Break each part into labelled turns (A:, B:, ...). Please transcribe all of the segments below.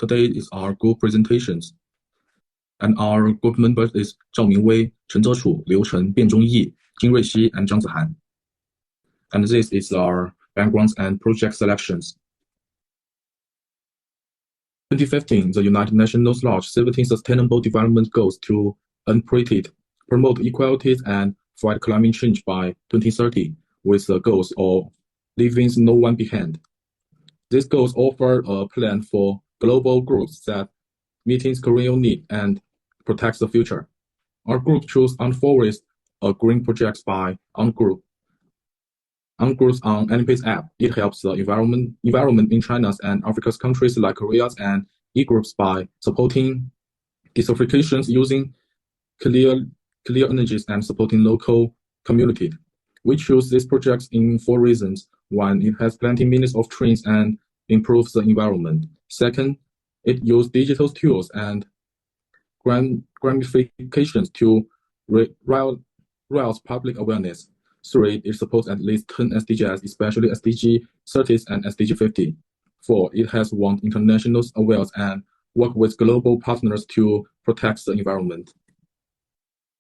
A: Today is our group presentations. And our group members is Zhao Mingwei, Chen Zhechu, Liu Chen, Bian Zhongyi, Jin Ruixi, and Zhang Zihan. And this is our backgrounds and project selections. 2015, the United Nations launched 17 Sustainable Development Goals to unpretended, promote equalities and fight climate change by 2030, with the goals of leaving no one behind. These goals offer a plan for global growth that meets Korean need and protects the future. Our group chose Unforest, a green project by Ungroup. Ungroup's on NP's app. It helps the environment in China's and Africa's countries like Korea's and e-groups by supporting desertifications using clear energies and supporting local community. We choose these projects in 4 reasons. 1, it has plenty minutes of trains and improves the environment. 2nd, it uses digital tools and gamifications to raise public awareness. 3, it supports at least 10 SDGs, especially SDG 30 and SDG 50. 4, it has won international awards and work with global partners to protect the environment.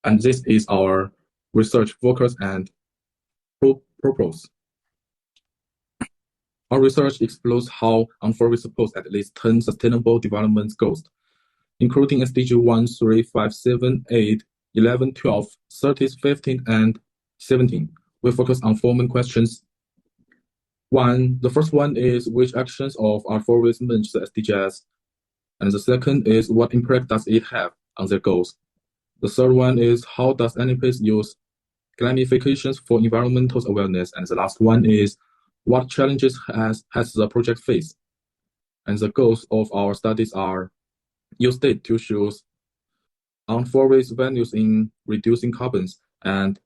A: And this is our research focus and purpose. Our research explores how Unforest supports at least 10 sustainable development goals, including SDG 1, 3, 5, 7, 8, 11, 12, 13, 15, and 17. We focus on 4 main questions. The first one is which actions of Unforest match the SDGs, and the second is what impact does it have on their goals. The third one is how does NPS use gamifications for environmental awareness, and the last one is what challenges has the project faced. And the goals of our studies are use data to show Unforest values in reducing carbons and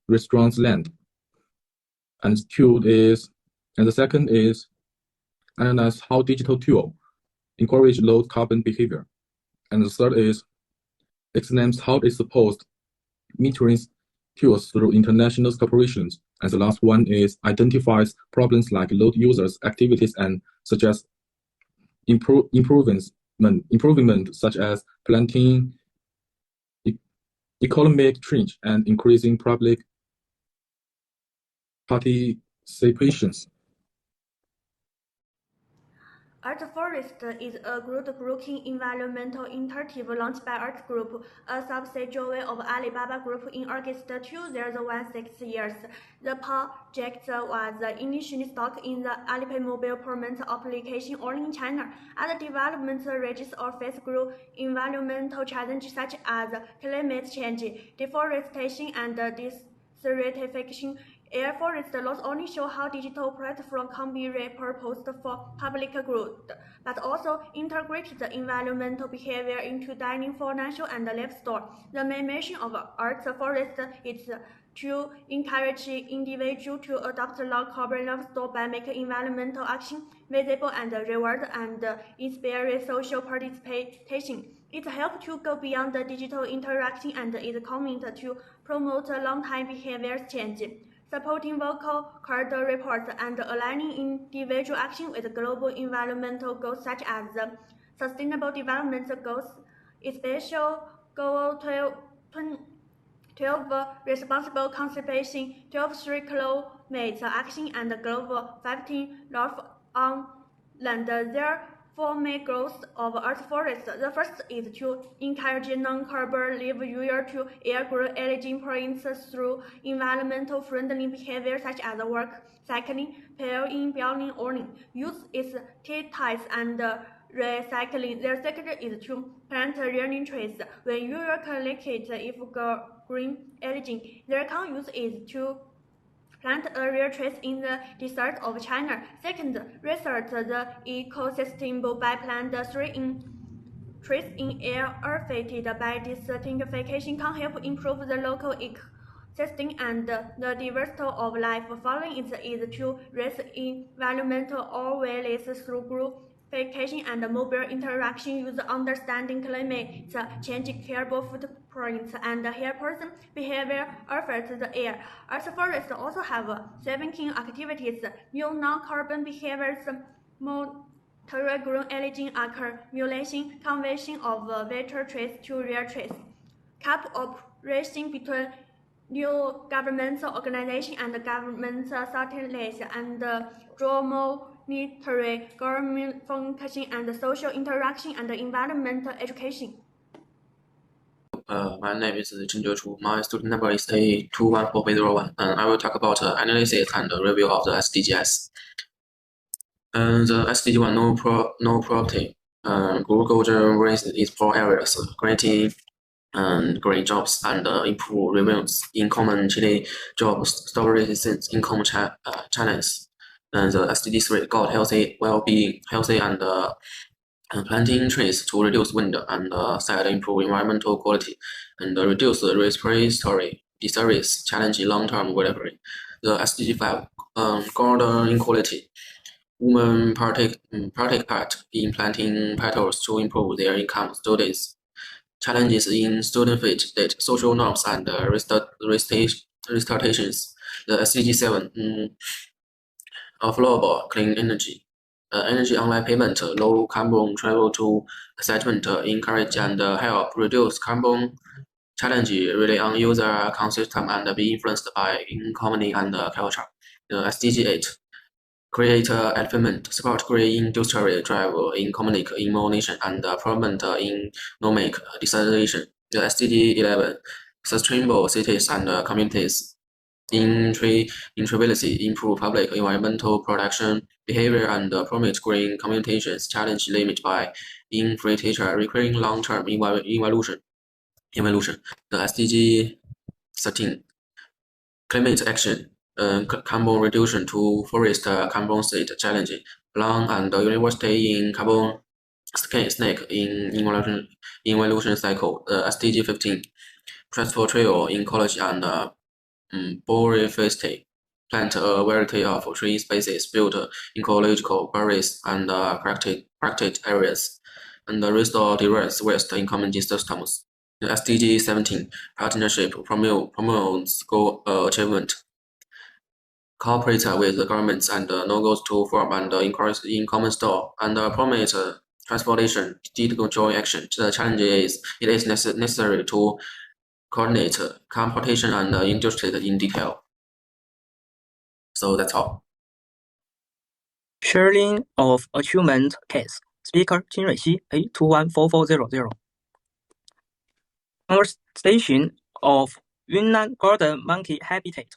A: restoring land. And the second is analyze how digital tool encourage low carbon behavior. And the third is examines how it supports metering tools through international corporations. And the last one is identifies problems like load users' activities and suggests improvement such as planting, economic change, and increasing public participations.
B: Earth Forest is a groundbreaking environmental initiative launched by Earth Group, a subsidiary of Alibaba Group in August 2016. The project was initially started in the Alipay mobile payment application only in China. Other development regions or face grew environmental challenges such as climate change, deforestation, and desertification. Air Forest loss only show how digital platform can be repurposed for public good, but also integrate the environmental behavior into dining, financial, and livestock. The main mission of Earth Forest is to encourage individuals to adopt low carbon lifestyle by making environmental action visible and reward and inspire social participation. It helps to go beyond the digital interaction and is committed to promote long-term behavior change, supporting local card reports and aligning individual action with global environmental goals such as the Sustainable Development Goals, especially Goal 12 Responsible Conservation, 12 Climate Action, and Global 15 Life on Land. There 4 main goals of Earth Forest. The first is to encourage non-carbon behavior to air energy points through environmental friendly behavior such as work, cycling, paying, building, owning. Use is ties and recycling. The second is to plant running trees. When you collect if green energy, their common use is to plant area trees in the desert of China. Second, research the ecosystem by plant trees in air affected by desertification can help improve the local ecosystem and the diversity of life. Following is to raise environmental awareness through group and mobile interaction use understanding climate change, carbon footprints, and air person behavior affects the air. Earth Forest also have 7 key activities: new non-carbon behaviors, Terrain aging occur, mutation, conversion of vector trace to real trace, cooperation between new governmental organizations and governmental satellites, and monitoring government function and social interaction and environmental education.
C: My name is Chen Juechu. My student number is A214801, and I will talk about analysis and review of the SDGs. The SDG 1 no property. Google raised its 4 areas: creating green jobs and improve revenues, income chile job stability since income challenge. And the SDG 3 got healthy well-being, healthy and planting trees to reduce wind and side improve environmental quality and reduce respiratory disease, challenging long-term well-being. The SDG 5 gender equality. Women take part in planting petals to improve their income studies. Challenges in student fit, social norms, and restorations. The SDG 7 affordable clean energy. Energy online payment, low carbon travel to settlement, encourage and help reduce carbon challenge rely on user consistent and be influenced by economy and culture. The SDG 8 create development, support green industry, drive economic innovation, and promote economic decentralization. The SDG 11 sustainable cities and communities. Intrability, improve public environmental protection behavior, and promote green communications. Challenge limit by infrastructure requiring long-term evolution. The SDG 13 climate action. Carbon reduction to forest compensate challenge. Long and university in carbon snake in evolution cycle. SDG 15 transport trail in ecology and biodiversity. Plant a variety of tree species, build ecological barriers and protected areas, and restore diverse waste in community systems. The SDG 17 partnership promotes goal achievement. Cooperate with the governments and logos to form and encourage in common store and promote transportation digital joint action. The challenge is it is necessary to coordinate computation and industry in detail. So that's all.
D: Sharing of achievement case. Speaker Qin Ruixi, A214400. Conversation of Yunnan golden monkey habitat.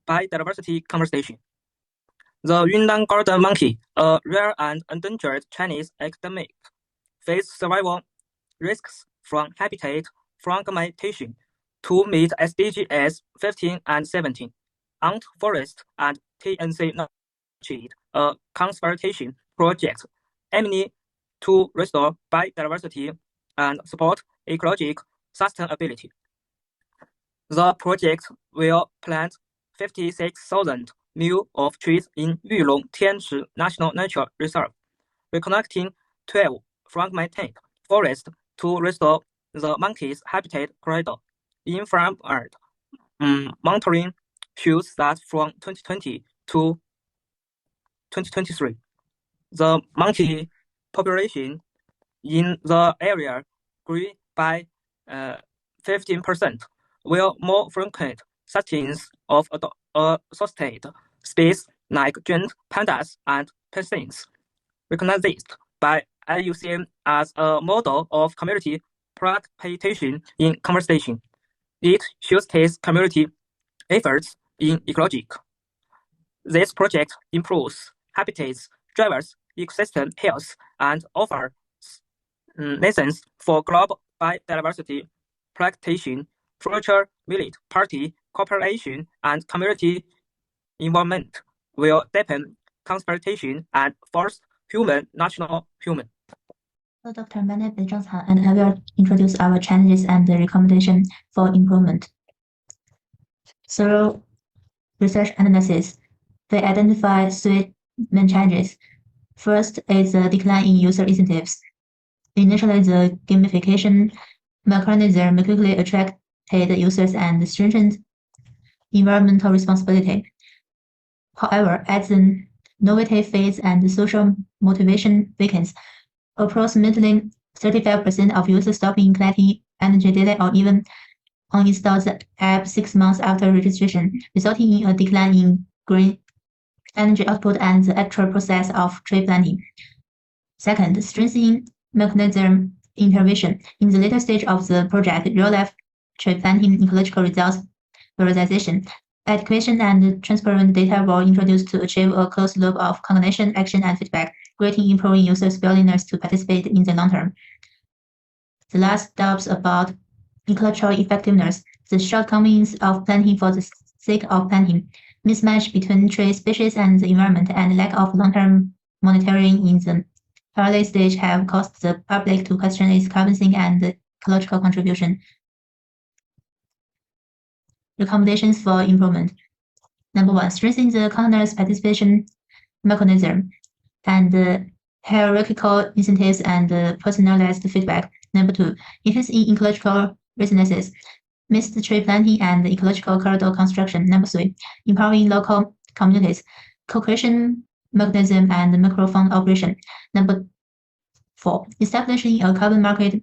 D: Biodiversity conversation. The Yunnan golden monkey, a rare and endangered Chinese endemic, face survival risks from habitat fragmentation to meet SDGs 15 and 17. Ant Forest and TNC launched a conservation project aiming to restore biodiversity and support ecological sustainability. The project will plant 56,000 new of trees in Yulong Tianshi National Nature Reserve, reconnecting 12 fragmented forests to restore the monkey's habitat corridor. Infrared monitoring shows that from 2020 to 2023, the monkey population in the area grew by 15%, while more frequent sightings of associated species like giant pandas and penguins, recognized by IUCN as a model of community participation in conservation. It showcases community efforts in ecology. This project improves habitats, drives ecosystem health, and offers lessons for global biodiversity protection, future village party cooperation, and community involvement will deepen consultation and force national human.
E: Hello, Doctor. My name is Zhang Han, and I will introduce our challenges and the recommendation for improvement. Through research analysis, we identify 3 main challenges. First is the decline in user incentives. Initially, the gamification mechanism quickly attracted users and strengthened environmental responsibility. However, as the novelty fades and social motivation weakens. Approximately 35% of users stop in collecting energy data or even uninstall the app 6 months after registration, resulting in a decline in green energy output and the actual process of tree planting. Second, strengthening mechanism intervention. In the later stage of the project, real-life tree planting ecological results visualization, education and transparent data were introduced to achieve a closed loop of cognition, action, and feedback, greatly improving users' willingness to participate in the long term. The last doubts about ecological effectiveness, the shortcomings of planting for the sake of planting, mismatch between tree species and the environment, and lack of long-term monitoring in the early stage have caused the public to question its carbon sink and ecological contribution. Recommendations for improvement. Number 1, strengthen the continuous participation mechanism and hierarchical incentives and personalized feedback. Number 2, invest in ecological businesses, mixed tree planting and ecological corridor construction. Number 3, empowering local communities, co-creation mechanism and microfund operation. Number 4, establishing a carbon market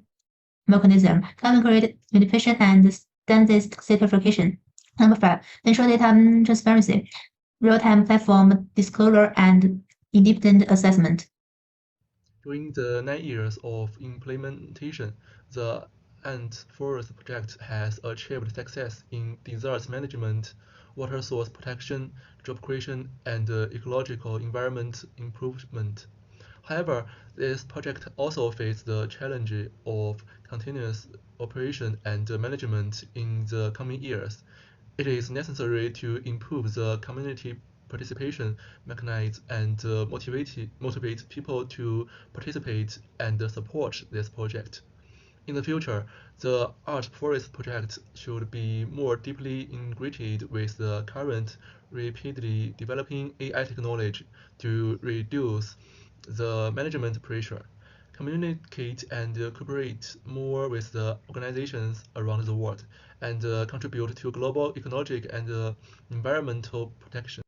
E: mechanism, carbon credit unification and standardized certification. Number 5, ensure data transparency, real-time platform disclosure and independent assessment.
F: During the 9 years of implementation, the Ant Forest project has achieved success in desert management, water source protection, job creation, and ecological environment improvement. However, this project also faces the challenge of continuous operation and management in the coming years. It is necessary to improve the community participation mechanism and motivate people to participate and support this project. In the future, the Art Forest project should be more deeply integrated with the current rapidly developing AI technology to reduce the management pressure, communicate and cooperate more with the organizations around the world, and contribute to global ecologic and environmental protection.